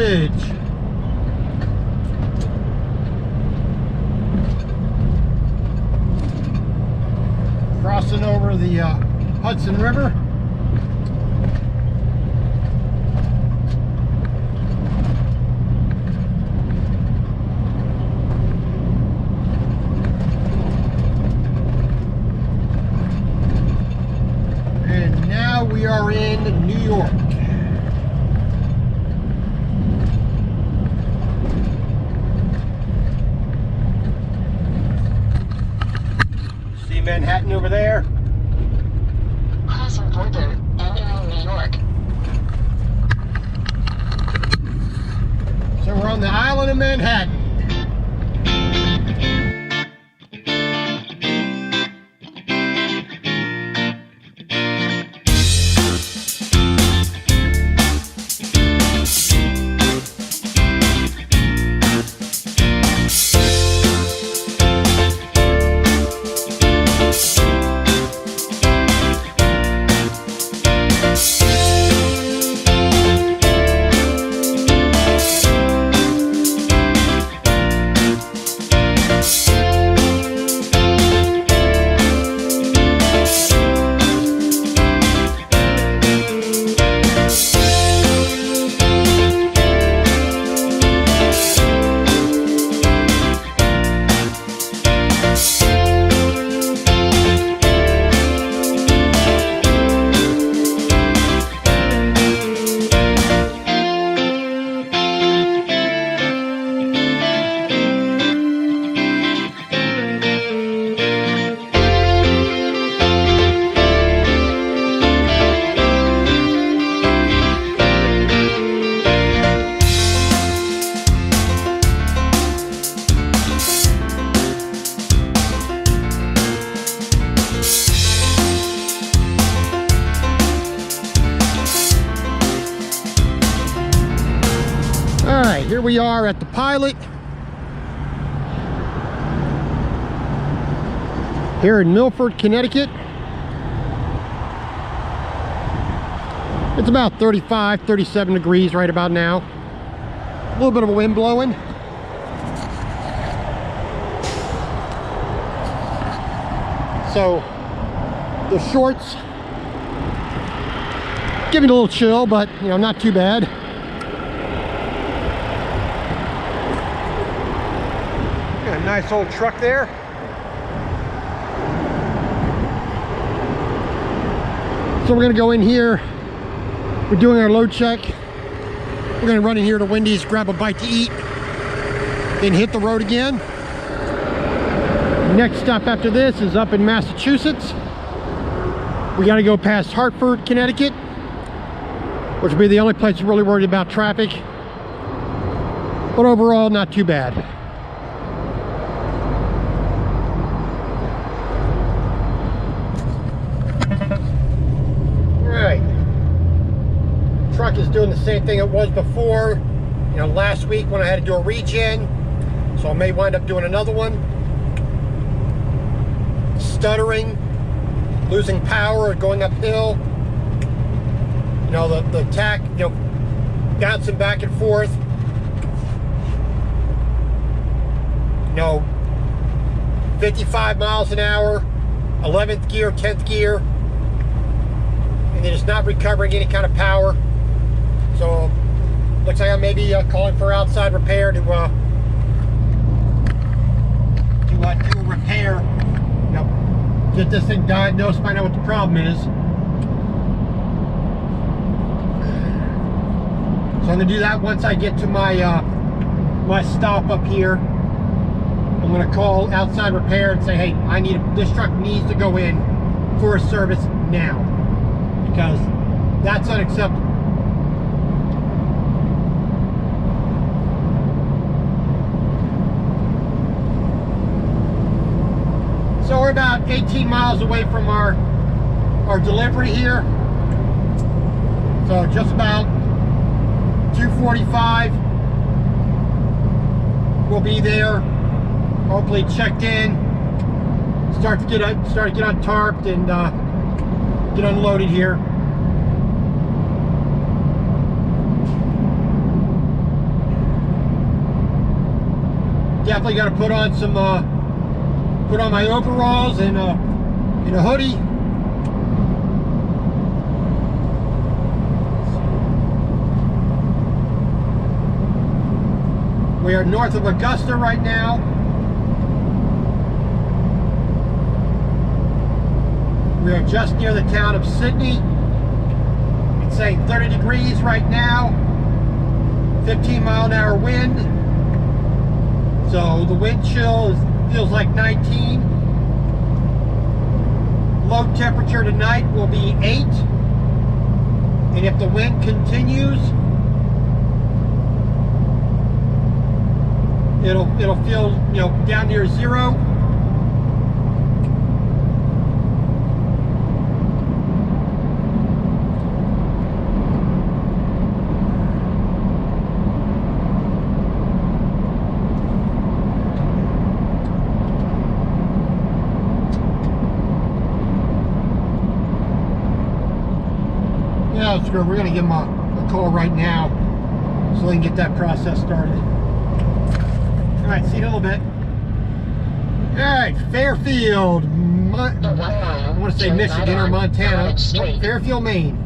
Bridge. Crossing over the Hudson River. And now we are in New York. See Manhattan over there? Crossing border, entering New York. So we're on the island of Manhattan. Here we are at the Pilot here in Milford, Connecticut. It's about 35, 37 degrees right about now. A little bit of a wind blowing. So the shorts giving a little chill, but you know, not too bad. Got a nice old truck there. So we're gonna go in here. We're doing our load check. We're gonna run in here to Wendy's, grab a bite to eat, then hit the road again. Next stop after this is up in Massachusetts. We gotta go past Hartford, Connecticut, which will be the only place we're really worried about traffic. But overall, not too bad. Truck is doing the same thing it was before. You know, last week when I had to do a regen, so I may wind up doing another one. Stuttering, losing power, going uphill. You know, the tack, you know, bouncing back and forth. You know, 55 miles an hour, 11th gear, 10th gear, and then it's not recovering any kind of power. So looks like I may be calling for outside repair to do a repair. You know, get this thing diagnosed, find out what the problem is. So I'm gonna do that once I get to my my stop up here. I'm gonna call outside repair and say, hey, this truck needs to go in for a service now, because that's unacceptable. So we're about 18 miles away from our delivery here. So just about 2:45. We'll be there. Hopefully checked in. Start to get untarped and get unloaded here. Definitely got to put on some, put on my overalls and a hoodie. We are north of Augusta right now. We are just near the town of Sydney. It's saying 30 degrees right now. 15-mile-an-hour wind. So the wind chill feels like 19. Low temperature tonight will be 8. And if the wind continues, it'll feel, you know, down near 0. Yeah, screw it. We're gonna give them a call right now so they can get that process started. Alright, see you in a little bit. Alright, Fairfield, I want to say Michigan or Montana. Nope, Fairfield, Maine.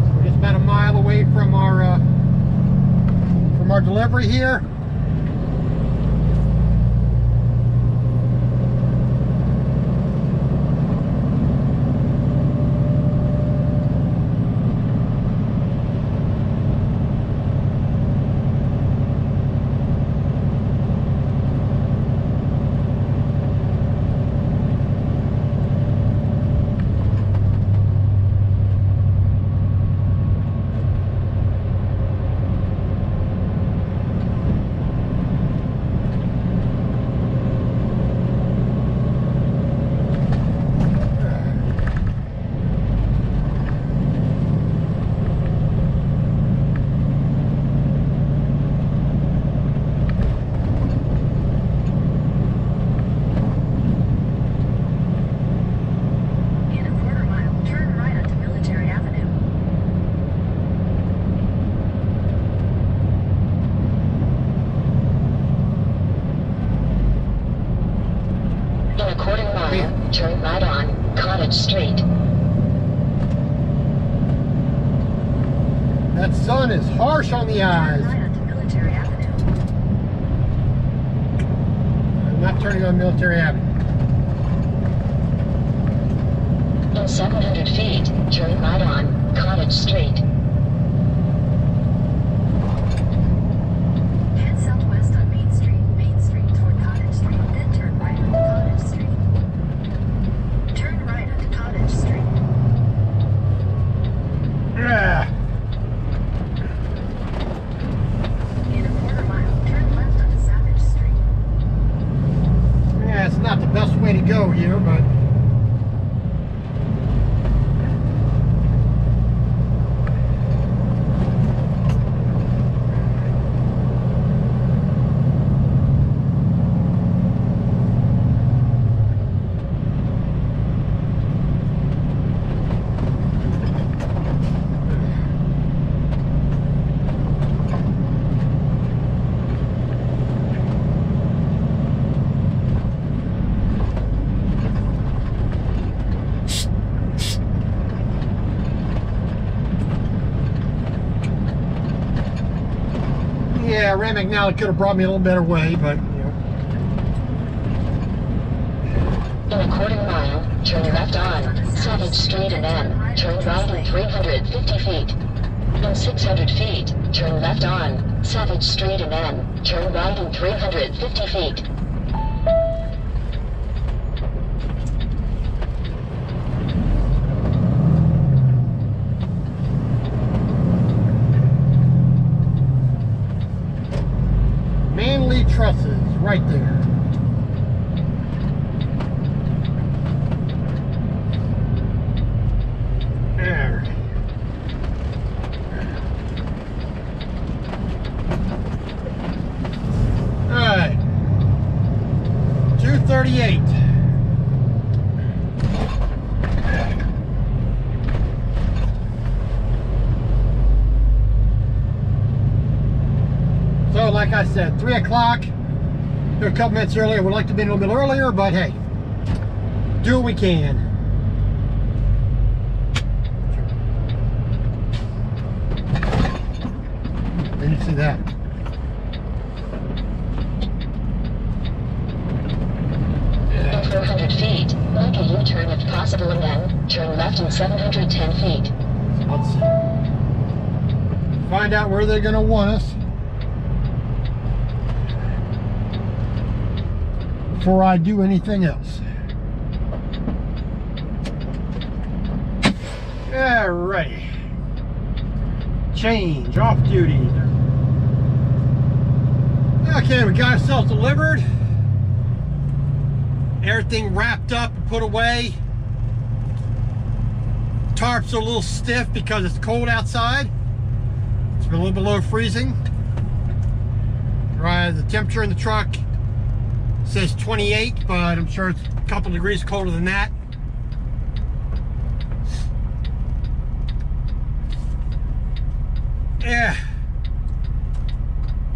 So we're just about a mile away from our delivery here. Turn right on Cottage Street. That sun is harsh on the eyes. I'm not turning on Military Avenue. In 700 feet, turn right on Cottage Street. Head southwest on Main Street toward Cottage Street, then turn right on Cottage Street. Turn right onto Cottage Street. In a quarter mile, turn left onto Savage Street. Yeah, it's not the best way to go here, but yeah, Ram McNally could have brought me a little better way, but you know. In a quarter mile, turn left on Savage Street and then turn right in 350 feet. In 600 feet, turn left on Savage Street and then turn right in 350 feet. Manly trusses right there. Alright. Alright. 238. So like I said, 3 o'clock. They're a couple minutes earlier. Would like to be a little bit earlier, but hey, do what we can. Didn't see that. In 400 feet, make a U-turn if possible and then turn left in 710 feet. Let's find out where they're going to want us before I do anything else. Alrighty. Change, off duty. Okay, we got ourselves delivered. Everything wrapped up and put away. Tarps are a little stiff because it's cold outside. It's been a little below freezing. Right, the temperature in the truck says 28, but I'm sure it's a couple degrees colder than that. Yeah.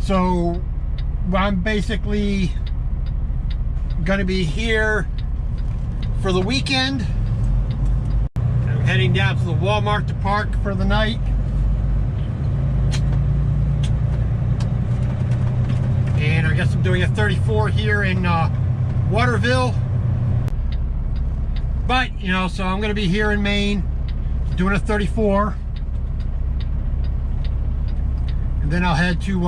So I'm basically gonna be here for the weekend. I'm heading down to the Walmart to park for the night. And I guess I'm doing a 34 here in Waterville. But, you know, so I'm gonna be here in Maine doing a 34. And then I'll head to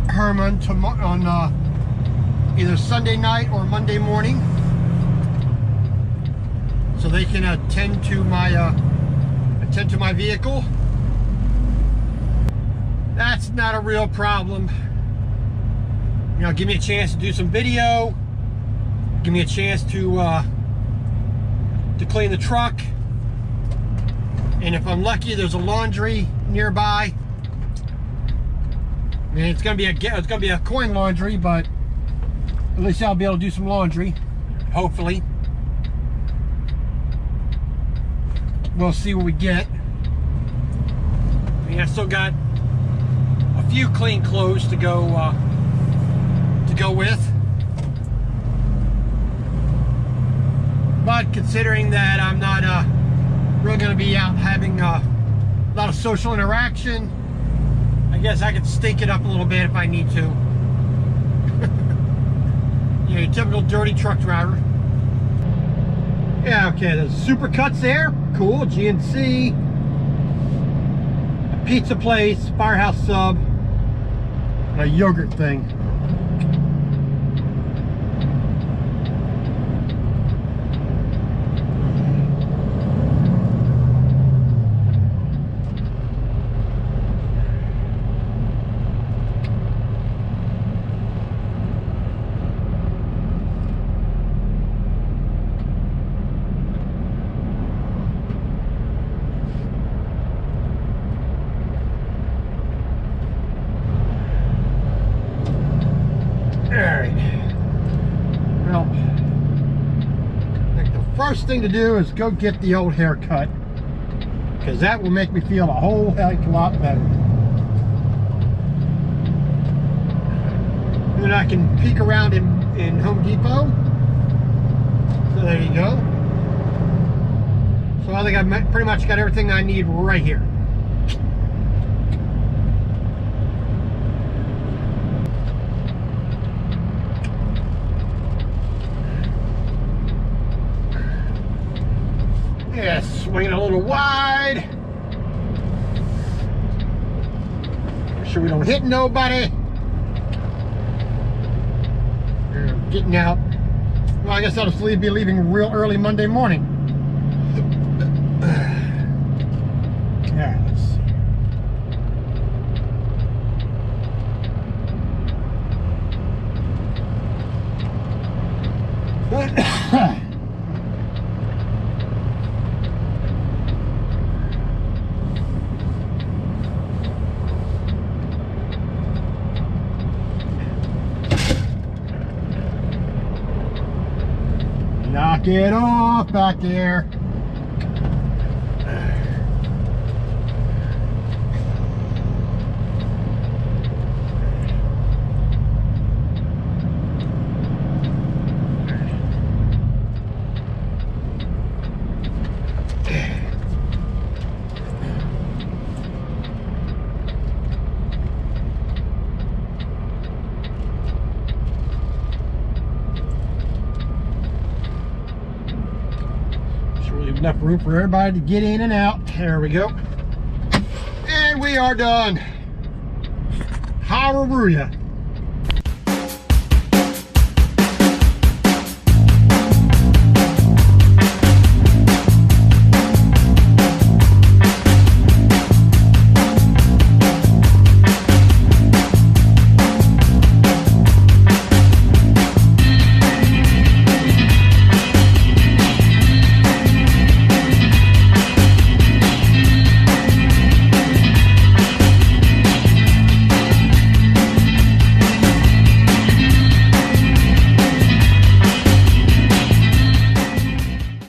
Herman on either Sunday night or Monday morning, so they can attend to my vehicle. That's not a real problem. You know, give me a chance to do some video. Give me a chance to clean the truck. And if I'm lucky, there's a laundry nearby. I mean, it's gonna be a coin laundry, but at least I'll be able to do some laundry, hopefully. We'll see what we get. I mean, I still got a few clean clothes to go with. But considering that I'm not really going to be out having a lot of social interaction, I guess I could stink it up a little bit if I need to. You know, your typical dirty truck driver. Yeah, okay, there's super cuts there. Cool, GNC. A pizza place, Firehouse Sub. And a yogurt thing. First thing to do is go get the old haircut, because that will make me feel a whole heck of a lot better. And then I can peek around in Home Depot. So there you go. So I think I've pretty much got everything I need right here. Yeah, swinging a little wide. Make sure we don't hit nobody. Getting out. Well, I guess I'll just be leaving real early Monday morning. Yeah, let's see. Knock it off back there. enough room for everybody to get in and out. There we go. And we are done. Hallelujah.